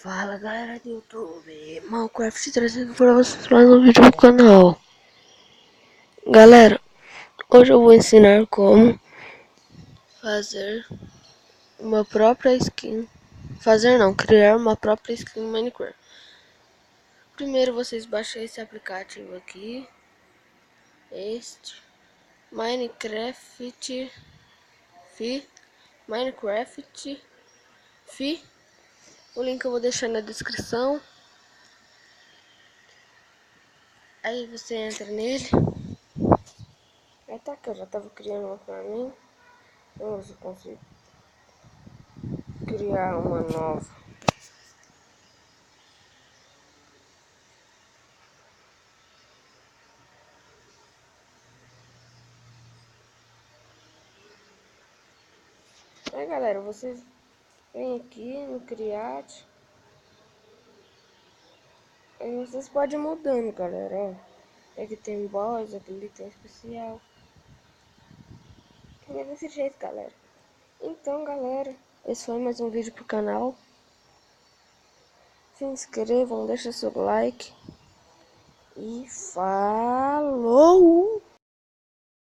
Fala galera do YouTube, Minecraft trazendo para vocês mais um vídeo no canal. Galera, hoje eu vou ensinar como fazer uma própria skin. Criar uma própria skin no Minecraft. Primeiro vocês baixam esse aplicativo aqui, Minecraft Fi. O link eu vou deixar na descrição. Aí você entra nele. Até que eu já tava criando uma pra mim. Vamos ver se eu consigo criar uma nova. Aí galera, vocês vêm aqui no Create. Aí vocês podem ir mudando, galera, ó. Aqui tem boss, aqui tem especial. É desse jeito, galera. Então, galera, esse foi mais um vídeo pro canal. Se inscrevam, deixa seu like. E falou!